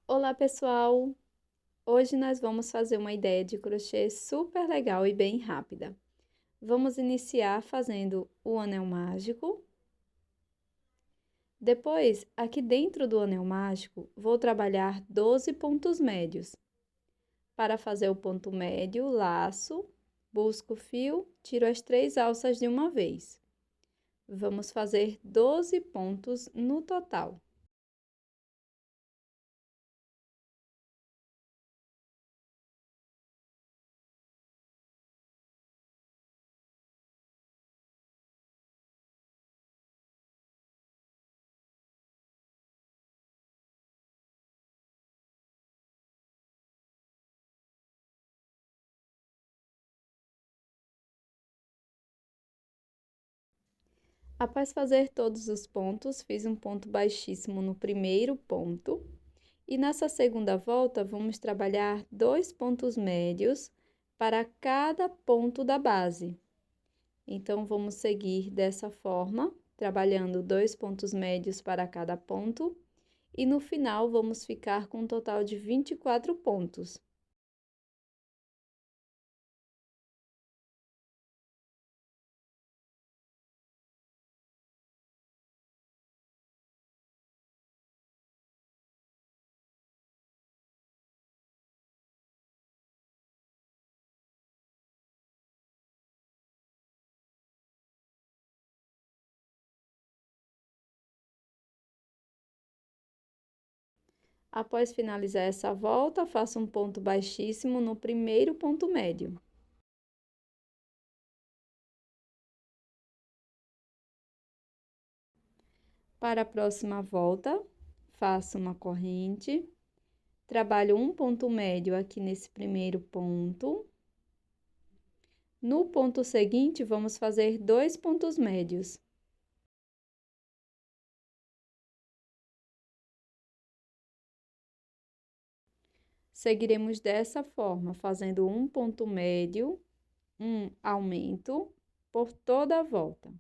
Olá, pessoal! Hoje nós vamos fazer uma ideia de crochê super legal e bem rápida. Vamos iniciar fazendo o anel mágico. Depois, aqui dentro do anel mágico, vou trabalhar 12 pontos médios. Para fazer o ponto médio, laço, busco o fio, tiro as 3 alças de uma vez. Vamos fazer 12 pontos no total. Após fazer todos os pontos, fiz um ponto baixíssimo no primeiro ponto. E nessa segunda volta, vamos trabalhar 2 pontos médios para cada ponto da base. Então, vamos seguir dessa forma, trabalhando 2 pontos médios para cada ponto. E no final, vamos ficar com um total de 24 pontos. Após finalizar essa volta, faço um ponto baixíssimo no primeiro ponto médio. Para a próxima volta, faço uma corrente, trabalho um ponto médio aqui nesse primeiro ponto. No ponto seguinte, vamos fazer 2 pontos médios. Seguiremos dessa forma, fazendo um ponto médio, um aumento por toda a volta.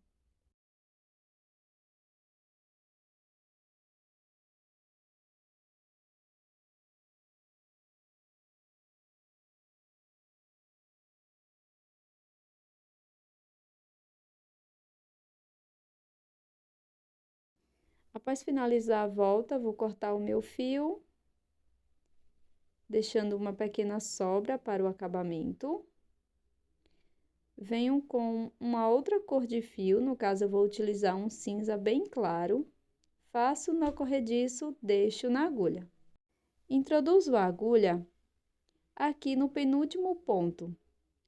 Após finalizar a volta, vou cortar o meu fio, deixando uma pequena sobra para o acabamento. Venho com uma outra cor de fio, no caso eu vou utilizar um cinza bem claro. Faço nó corrediço, deixo na agulha. Introduzo a agulha aqui no penúltimo ponto,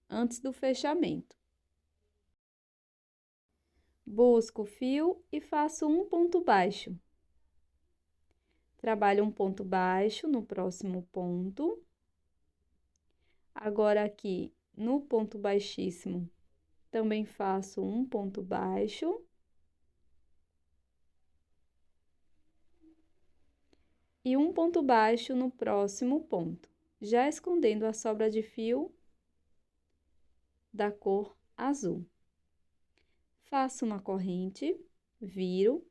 antes do fechamento. Busco o fio e faço um ponto baixo. Trabalho um ponto baixo no próximo ponto. Agora, aqui no ponto baixíssimo, também faço um ponto baixo. E um ponto baixo no próximo ponto, já escondendo a sobra de fio da cor azul. Faço uma corrente, viro.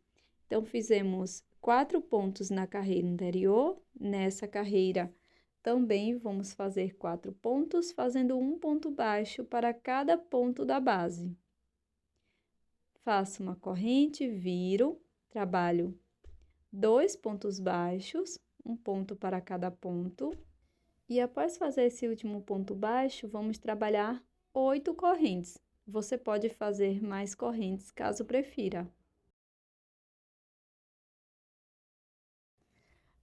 Então, fizemos 4 pontos na carreira anterior. Nessa carreira, também vamos fazer 4 pontos, fazendo um ponto baixo para cada ponto da base. Faço uma corrente, viro, trabalho 2 pontos baixos, um ponto para cada ponto. E após fazer esse último ponto baixo, vamos trabalhar 8 correntes. Você pode fazer mais correntes, caso prefira.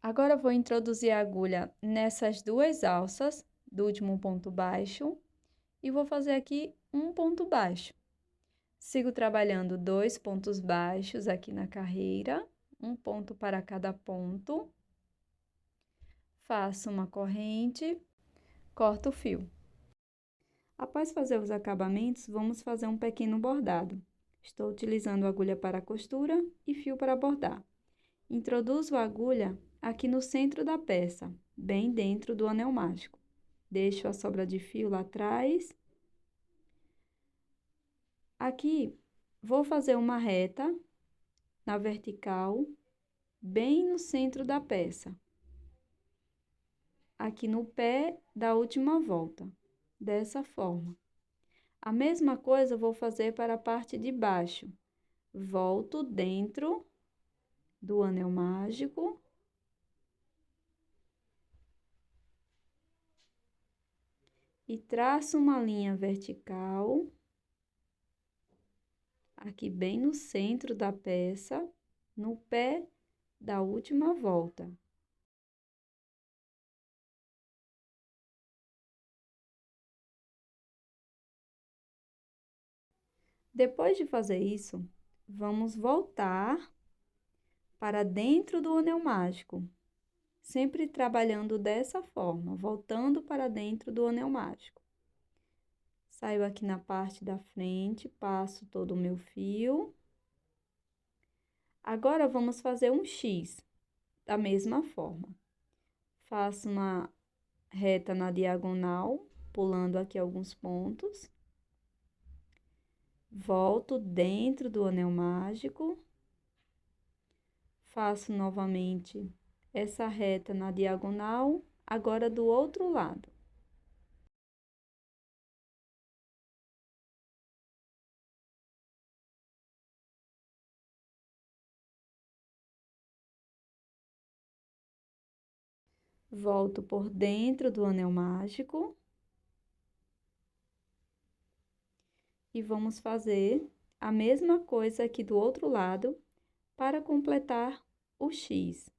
Agora, vou introduzir a agulha nessas 2 alças do último ponto baixo e vou fazer aqui um ponto baixo. Sigo trabalhando 2 pontos baixos aqui na carreira, um ponto para cada ponto. Faço uma corrente, corto o fio. Após fazer os acabamentos, vamos fazer um pequeno bordado. Estou utilizando agulha para costura e fio para bordar. Introduzo a agulha aqui no centro da peça, bem dentro do anel mágico. Deixo a sobra de fio lá atrás. Aqui, vou fazer uma reta na vertical, bem no centro da peça. aqui no pé da última volta, dessa forma. A mesma coisa eu vou fazer para a parte de baixo. Volto dentro do anel mágico. E traço uma linha vertical, aqui bem no centro da peça, no pé da última volta. Depois de fazer isso, vamos voltar para dentro do anel mágico, sempre trabalhando dessa forma, voltando para dentro do anel mágico. Saio aqui na parte da frente, passo todo o meu fio. Agora, vamos fazer um X, da mesma forma. Faço uma reta na diagonal, pulando aqui alguns pontos. Volto dentro do anel mágico. Faço novamente essa reta na diagonal, agora do outro lado. Volto por dentro do anel mágico. E vamos fazer a mesma coisa aqui do outro lado para completar o X.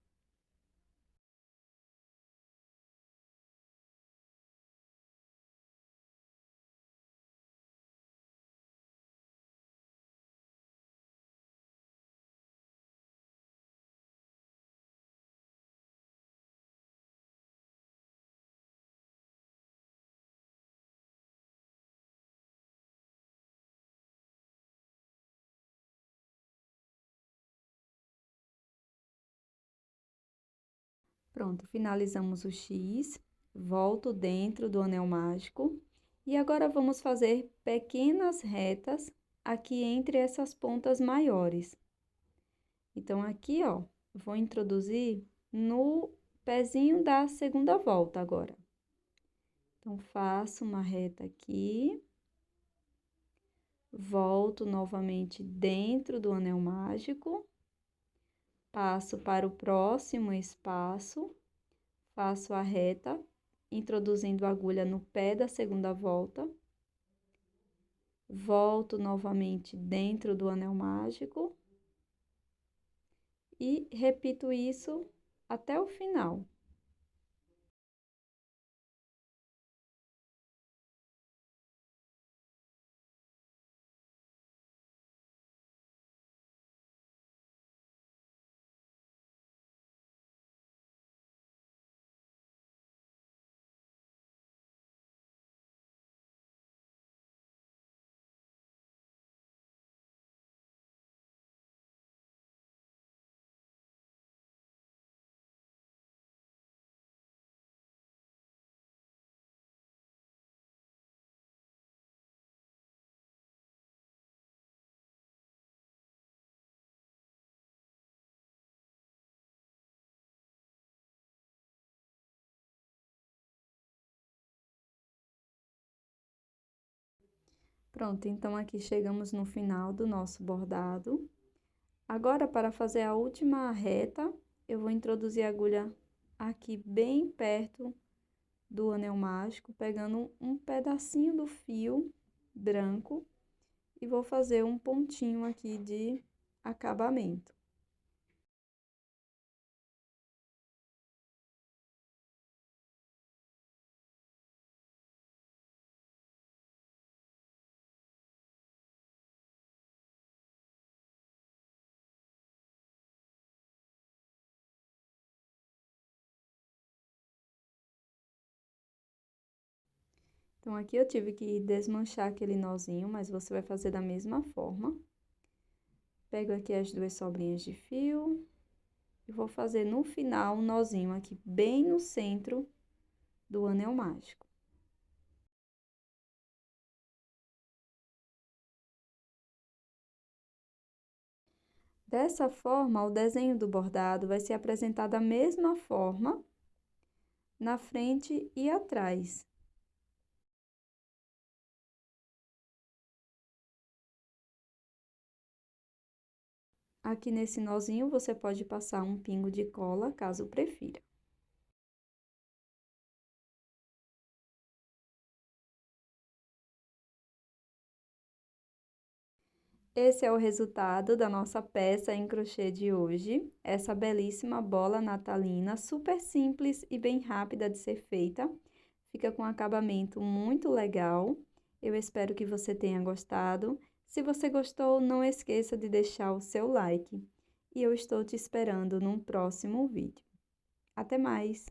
Pronto, finalizamos o X, volto dentro do anel mágico e agora vamos fazer pequenas retas aqui entre essas pontas maiores. Então, aqui, ó, vou introduzir no pezinho da segunda volta agora. Então, faço uma reta aqui, volto novamente dentro do anel mágico. Passo para o próximo espaço, faço a reta, introduzindo a agulha no pé da segunda volta. Volto novamente dentro do anel mágico. E repito isso até o final. Pronto, então aqui chegamos no final do nosso bordado. Agora, para fazer a última reta, eu vou introduzir a agulha aqui bem perto do anel mágico, pegando um pedacinho do fio branco e vou fazer um pontinho aqui de acabamento. Então, aqui eu tive que desmanchar aquele nozinho, mas você vai fazer da mesma forma. Pego aqui as duas sobrinhas de fio e vou fazer no final um nozinho aqui bem no centro do anel mágico. Dessa forma, o desenho do bordado vai ser apresentado da mesma forma na frente e atrás. Aqui nesse nozinho, você pode passar um pingo de cola, caso prefira. Esse é o resultado da nossa peça em crochê de hoje. Essa belíssima bola natalina, super simples e bem rápida de ser feita. Fica com um acabamento muito legal. Eu espero que você tenha gostado. Se você gostou, não esqueça de deixar o seu like. E eu estou te esperando num próximo vídeo. Até mais!